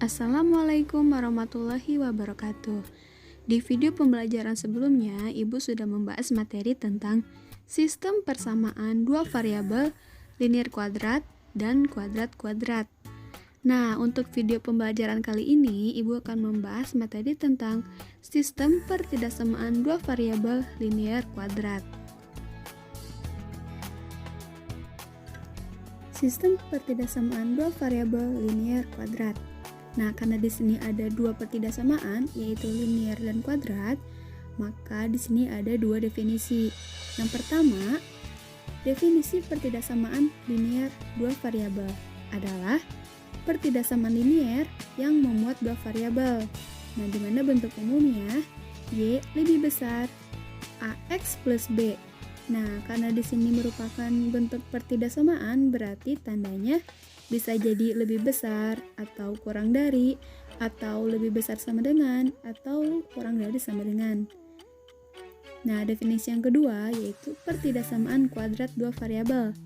Assalamualaikum warahmatullahi wabarakatuh. Di video pembelajaran sebelumnya, Ibu sudah membahas materi tentang sistem persamaan dua variabel linear kuadrat dan kuadrat-kuadrat. Nah, untuk video pembelajaran kali ini, Ibu akan membahas materi tentang sistem pertidaksamaan dua variabel linear kuadrat. Sistem pertidaksamaan dua variabel linear kuadrat. Nah, karena di sini ada dua pertidaksamaan, yaitu linear dan kuadrat, maka di sini ada dua definisi. Yang pertama, definisi pertidaksamaan linear dua variabel adalah pertidaksamaan linear yang memuat dua variabel. Nah, di mana bentuk umumnya Y lebih besar AX plus B. Nah, karena di sini merupakan bentuk pertidaksamaan, berarti tandanya bisa jadi lebih besar atau kurang dari, atau lebih besar sama dengan, atau kurang dari sama dengan. Nah, definisi yang kedua yaitu pertidaksamaan kuadrat dua variabel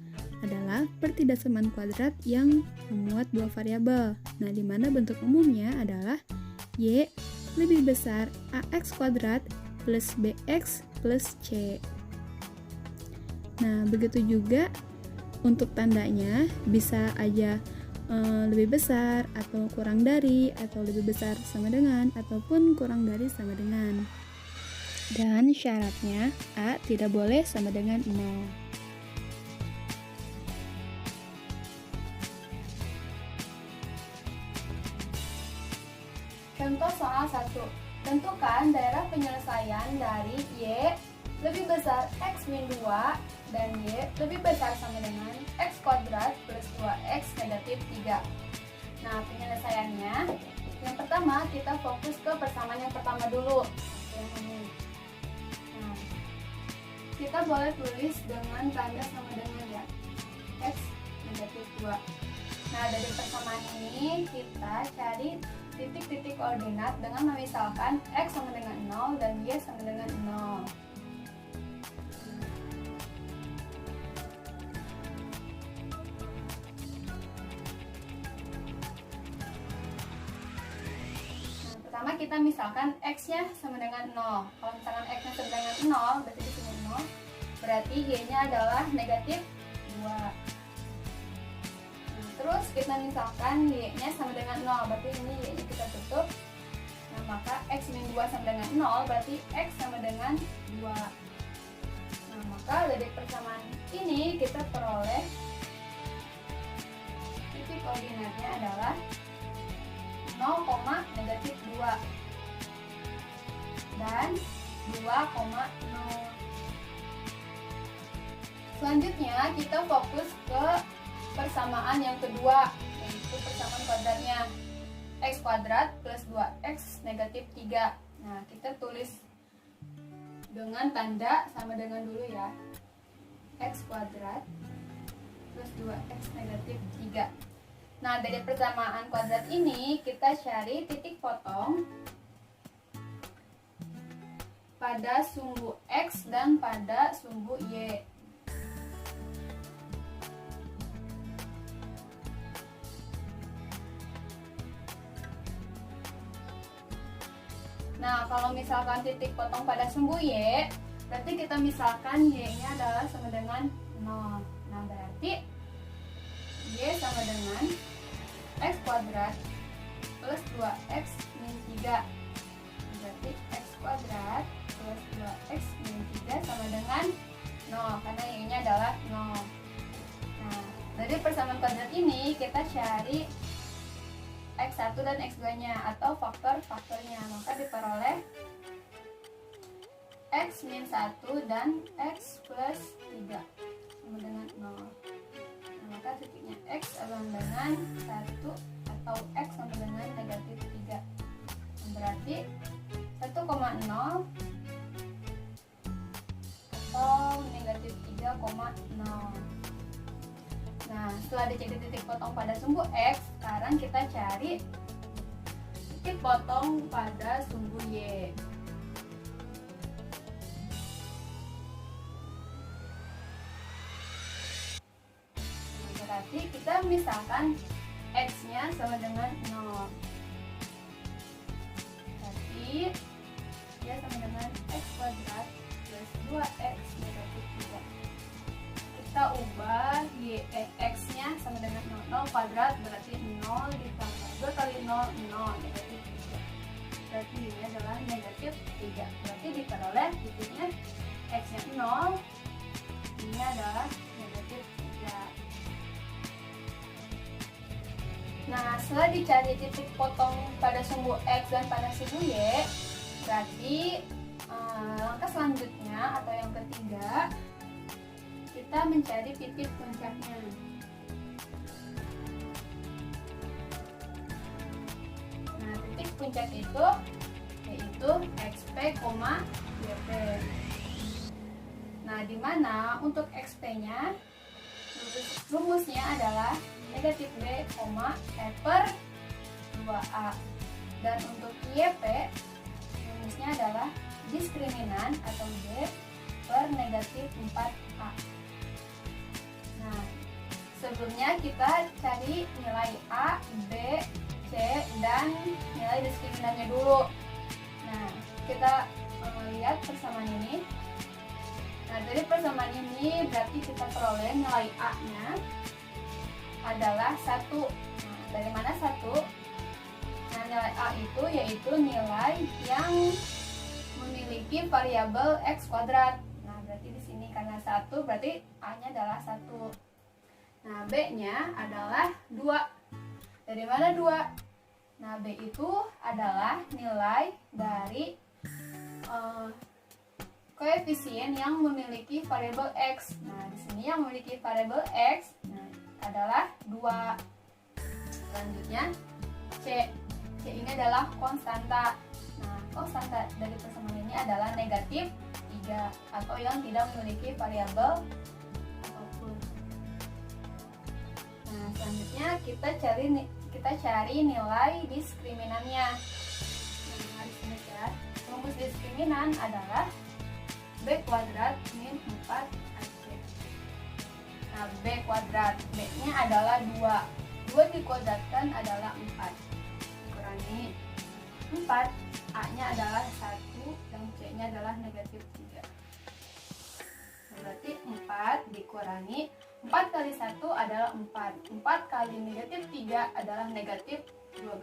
adalah pertidaksamaan kuadrat yang memuat dua variabel. Nah, di mana bentuk umumnya adalah Y lebih besar AX kuadrat plus BX plus C. Nah, begitu juga untuk tandanya bisa aja lebih besar atau kurang dari, atau lebih besar sama dengan, ataupun kurang dari sama dengan. Dan syaratnya A tidak boleh sama dengan 0. Contoh soal 1. Tentukan daerah penyelesaian dari Y lebih besar X min 2 dan Y lebih besar sama dengan X kuadrat plus 2X negatif 3. Nah, penyelesaiannya, yang pertama kita fokus ke persamaan yang pertama dulu. Nah, kita boleh tulis dengan tanda sama dengan ya, X negatif 2. Nah, dari persamaan ini kita cari titik-titik koordinat dengan memisalkan X sama dengan 0 dan Y sama dengan 0. Pertama kita misalkan X-nya sama dengan 0. Kalau misalkan X-nya sama dengan 0, berarti di sini 0. Berarti Y-nya adalah negatif 2. Nah, terus kita misalkan Y-nya sama dengan 0, berarti ini Y-nya kita tutup. Nah, maka X min 2 sama dengan 0, berarti X sama dengan 2. Nah, maka dari persamaan ini kita peroleh titik koordinatnya adalah 0, negatif 2 dan 2,0. Selanjutnya kita fokus ke persamaan yang kedua, yaitu persamaan kuadratnya X kuadrat plus 2X negatif 3. Nah, kita tulis dengan tanda sama dengan dulu ya, X kuadrat plus 2X negatif 3. Nah, dari persamaan kuadrat ini kita cari titik potong pada sumbu X dan pada sumbu Y. Nah, kalau misalkan titik potong pada sumbu Y, berarti kita misalkan Y-nya adalah sama dengan 0. Nah, berarti Y sama dengan X kuadrat plus 2X min 3. Berarti X kuadrat plus 2X min 3 sama dengan 0, karena Y-nya adalah 0. Nah, dari persamaan kuadrat ini kita cari X1 dan X2-nya atau faktor-faktornya. Maka diperoleh X min 1 dan X plus 3 sama dengan 0. Nah, maka titiknya X sama dengan 1 atau X sama dengan negatif 3. Berarti 1,0 atau negatif 3,0. Nah, setelah dicari titik potong pada sumbu X, sekarang kita cari titik potong pada sumbu Y. Berarti kita misalkan X-nya sama dengan 0. berarti Y sama dengan X kuadrat plus 2X negatif 3. Kita ubah X nya sama dengan 0 kuadrat, berarti 0 ditambah 2 kali 0, 0 negatif 3. Berarti ini adalah negatif 3. Berarti diperoleh titiknya X nya 0, ini adalah negatif 3. Nah, setelah dicari titik potong pada sumbu X dan pada sumbu Y, berarti langkah selanjutnya atau yang ketiga, kita mencari titik puncaknya. Nah, titik puncak itu yaitu XP, YP. Nah, di mana untuk XP-nya rumusnya adalah negatif B, E per 2A. Dan untuk YP rumusnya adalah diskriminan atau D per negatif 4A. Nah, sebelumnya kita cari nilai A, B, C, dan nilai diskriminannya dulu. Nah, kita lihat persamaan ini. Nah, dari persamaan ini berarti kita peroleh nilai A-nya adalah 1. Nah, dari mana 1? Nah, nilai A itu yaitu nilai yang memiliki variabel X kuadrat. Nah, berarti di sini karena 1 berarti A-nya adalah 1. Nah, B-nya adalah 2. Dari mana 2? Nah, B itu adalah nilai dari koefisien yang memiliki variabel X. Nah, di sini yang memiliki variabel X adalah 2. Selanjutnya C. C ini adalah konstanta. Nah, konstanta dari persamaan ini adalah negatif 3 atau yang tidak memiliki variabel apapun. Nah, selanjutnya kita cari nilai diskriminannya. Nah, di sini ya. Rumus diskriminan adalah B kuadrat min 4AC. Nah, B kuadrat, B-nya adalah 2. 2 dikuadratkan adalah 4. Kurangi 4, A-nya adalah 1, dan C-nya adalah negatif 3. Nah, berarti 4 dikurangi 4 kali 1 adalah 4. 4 kali negatif 3 adalah negatif 12.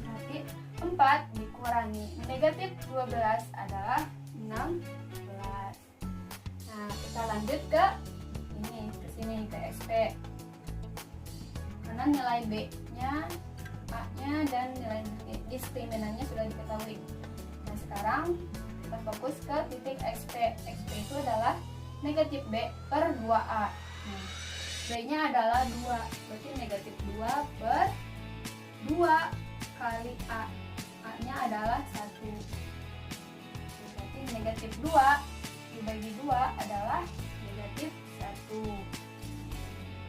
Berarti 4 dikurangi negatif 12 adalah 16. Nah, kita lanjut ke sini ke SP. Karena nilai B-nya, A-nya, dan nilai diskriminannya sudah diketahui. Nah, sekarang kita fokus ke titik XP. XP itu adalah negatif B per 2A. Nah, B-nya adalah 2, berarti negatif 2 per 2 kali A. A-nya adalah 1. Berarti negatif 2 dibagi 2 adalah negatif 1.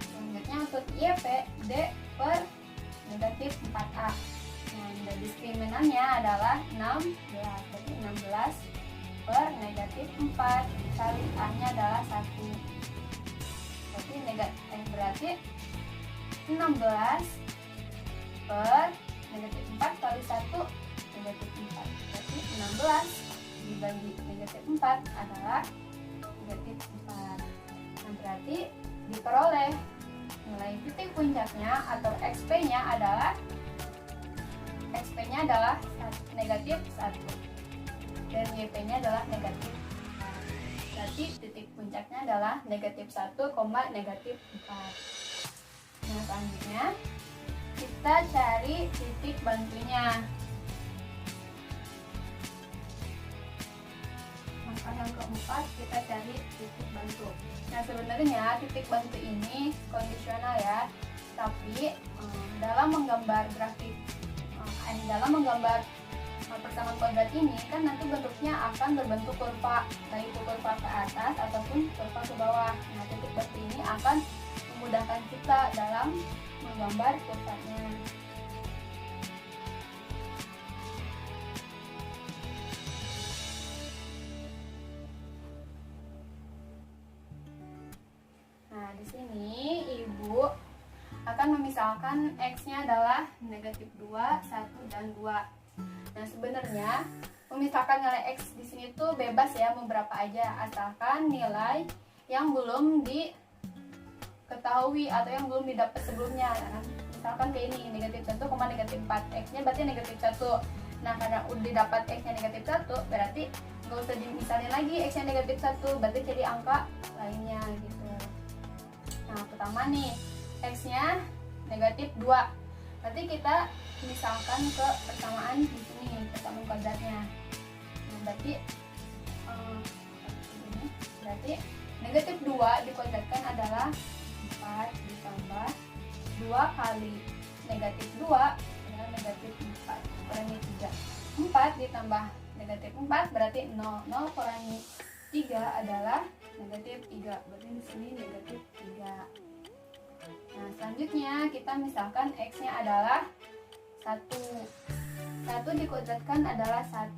Selanjutnya untuk YP, D per negatif 4A. Nah, nilai diskriminannya adalah 16. Berarti 16 per negatif 4 kali A-nya adalah 1. Berarti 16 per negatif 4 kali 1 negatif 4. Berarti 16 dibagi negatif 4 adalah negatif 4. Nah, berarti diperoleh nilai titik puncaknya atau XP-nya adalah negatif 1 dan YP-nya adalah negatif 4. Berarti titik puncaknya adalah negatif 1, negatif 4. Nah, selanjutnya kita cari titik bantunya. Maka yang keempat kita cari titik bantu. Nah, sebenarnya titik bantu ini kondisional ya, tapi dalam menggambar grafik, dalam menggambar persamaan kuadrat ini kan nanti bentuknya akan berbentuk kurva, baik itu kurva ke atas ataupun kurva ke bawah. Nah, titik bantu ini akan memudahkan kita dalam menggambar kurvanya. Nah, di sini Ibu akan memisalkan X-nya adalah negatif 2, 1, dan 2. Nah, sebenarnya memisahkan nilai X di sini tuh bebas ya, mau berapa aja, asalkan nilai yang belum diketahui atau yang belum didapat sebelumnya. Nah, misalkan kayak ini, negatif 1, negatif 4, X-nya berarti negatif 1. Nah, karena udah dapat X-nya negatif 1, berarti nggak usah dimisalin lagi X-nya negatif 1, berarti jadi angka lainnya gitu. Nah, pertama nih, X-nya negatif 2, berarti kita misalkan ke persamaan di sini, persamaan kuadratnya. Nah, berarti negatif 2 dikuadratkan adalah 4 ditambah 2 kali negatif 2 adalah negatif 4 kurangi 3. 4 ditambah negatif 4 berarti 0. 0 kurangi 3 adalah negatif 3. Berarti di sini negatif 3. Nah, selanjutnya kita misalkan X-nya adalah 1. 1 dikuadratkan adalah 1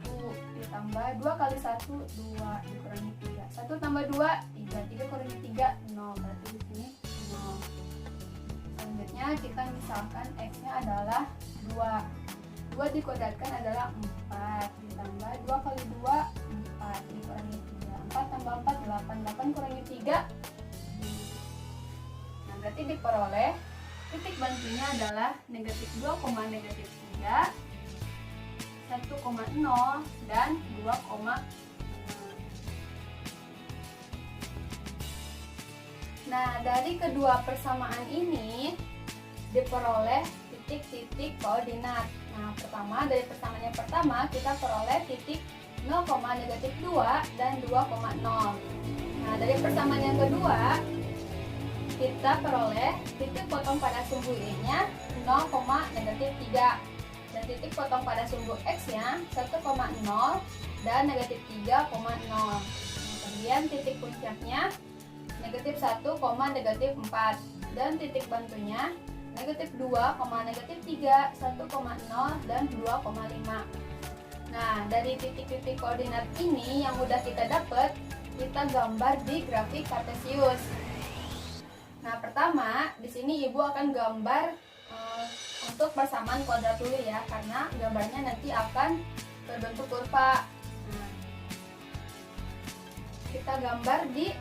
ditambah 2 kali 1 2 dikurangi 3. 1 tambah 2 3. 3 kurangi 3 0. Berarti di sini 0. Selanjutnya kita misalkan X-nya adalah 2. 2 dikuadratkan adalah 4 ditambah 2 kali 2 4 dikurangi 3. 4 tambah 4 8. 8 kurangi 3. Nah, berarti diperoleh titik bantunya adalah negatif 2, negatif 3, 1,0 dan 2,0. Nah, dari kedua persamaan ini diperoleh titik-titik koordinat. Nah, pertama dari persamaan yang pertama kita peroleh titik 0, negatif 2 dan 2,0. Nah, dari persamaan yang kedua kita peroleh titik potong pada sumbu Y-nya 0, negatif 3 dan titik potong pada sumbu X-nya 1,0 dan negatif 3,0. Nah, kemudian titik puncaknya negatif 1, negatif 4 dan titik bantunya negatif 2, negatif 3, 1,0 dan 2,5. Nah, dari titik-titik koordinat ini yang udah kita dapat, kita gambar di grafik kartesius. Nah, pertama di sini ibu akan gambar untuk persamaan kuadrat dulu ya, karena gambarnya nanti akan berbentuk kurva. Nah, kita gambar di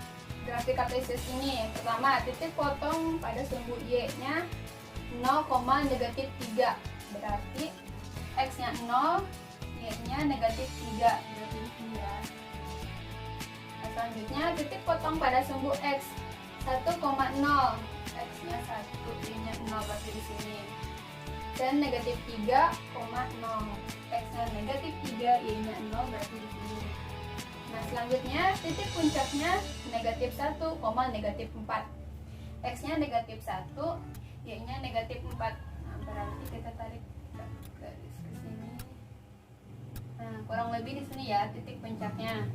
grafik kartesius ini. Pertama, titik potong pada sumbu Y-nya 0, negatif 3, berarti X-nya 0, Y-nya negatif 3, berarti di sini ya. Nah, selanjutnya titik potong pada sumbu X 1,0, X-nya 1, Y-nya 0, berarti di sini. Dan negatif 3,0, X-nya negatif 3, Y-nya 0, berarti di sini. Nah, selanjutnya titik puncaknya negatif 1, negatif 4, X-nya negatif 1, Y-nya negatif 4. Nah, berarti kita tarik garis ke sini. Nah, kurang lebih di sini ya titik puncaknya.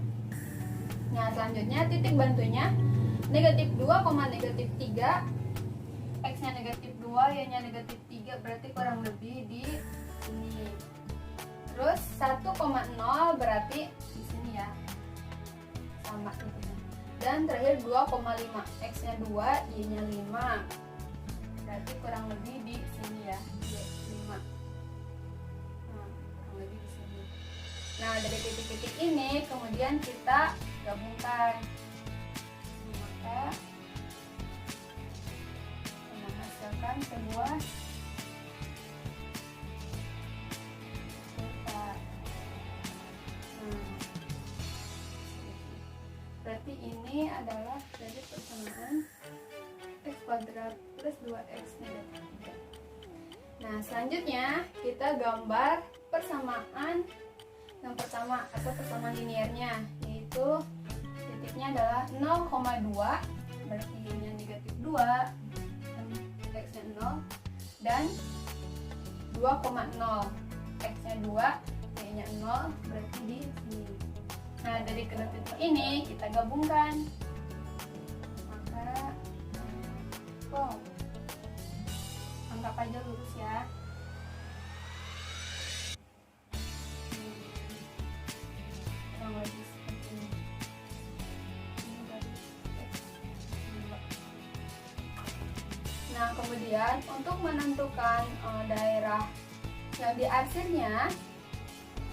Nah, selanjutnya titik bantunya negatif 2, negatif 3, X-nya negatif 2, Y-nya negatif 3, berarti kurang lebih di sini. Terus 1,0 berarti di sini ya, sama tentunya. Dan terakhir 2,5, X-nya 2, Y-nya 5, berarti kurang lebih di sini ya, Y5. Nah, kurang lebih di sini. Nah, dari titik-titik ini kemudian kita gabungkan. Maka menghasilkan sebuah kurva. Berarti ini adalah dari persamaan X kuadrat plus 2X negatif 3. Nah, selanjutnya kita gambar persamaan yang pertama atau persamaan linearnya, yaitu titiknya adalah 0,2, berarti Y-nya negatif 2 dan X-nya 0, dan 2,0, X-nya 2, Y-nya 0, berarti di sini. Nah, dari kedua titik ini kita gabungkan. Maka anggap aja lurus ya. Kurang lebih seperti ini. Ini dari X. Nah, kemudian untuk menentukan daerah yang diarsirnya,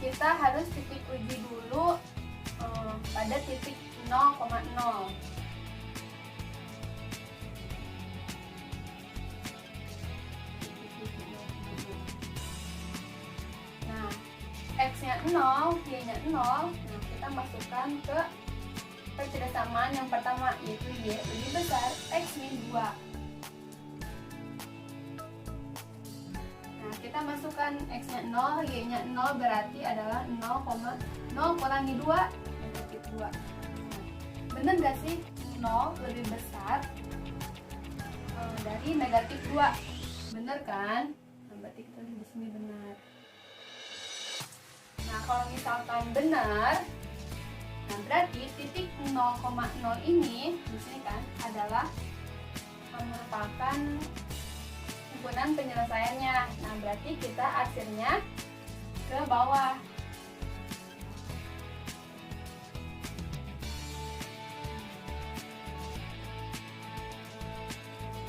kita harus titik uji dulu pada titik 0,0. Nah, X-nya 0, Y-nya 0. Nah, kita masukkan ke pertidasamaan yang pertama, yaitu Y lebih besar X min 2. Nah, kita masukkan X-nya 0, Y-nya 0, berarti adalah 0,0 kurangi 2, negatif 2. Bener gak sih 0 lebih besar dari negatif 2? Bener kan? Nah, berarti kita di sini benar. Nah, kalau misalkan benar, nah berarti titik 0,0 ini di sini kan adalah merupakan himpunan penyelesaiannya. Nah, berarti kita arsirnya ke bawah.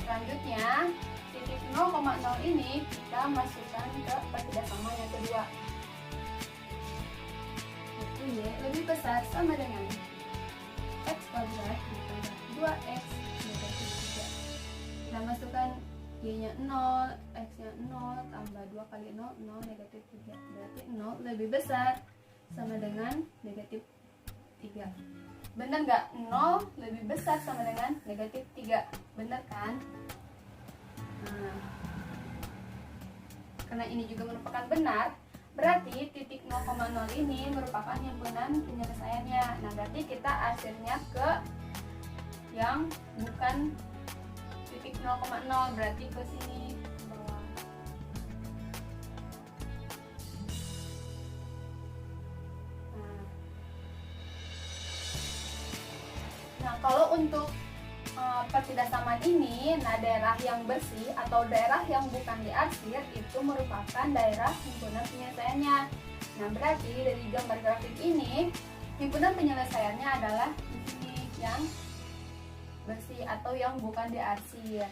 Selanjutnya, titik 0,0 ini kita masukkan ke pertidasamaan yang kedua. Itu Y lebih besar sama dengan X kuadrat ditambah 2X negatif 3. Kita masukkan Y-nya 0, X-nya 0, tambah 2 kali 0, 0 negatif 3. Berarti 0 lebih besar sama dengan negatif 3. Bener nggak? 0 lebih besar sama dengan negatif 3. Bener kan? Nah, karena ini juga merupakan benar, berarti titik 0,0 ini merupakan himpunan penyelesaiannya. Nah, berarti kita arsirnya ke yang bukan titik 0,0, berarti ke sini, ke bawah. Nah, kalau untuk pertidasamaan ini, nah daerah yang bersih atau daerah yang bukan diarsir itu merupakan daerah himpunan penyelesaiannya. Nah, berarti dari gambar grafik ini, himpunan penyelesaiannya adalah di sini yang bersih atau yang bukan diarsir.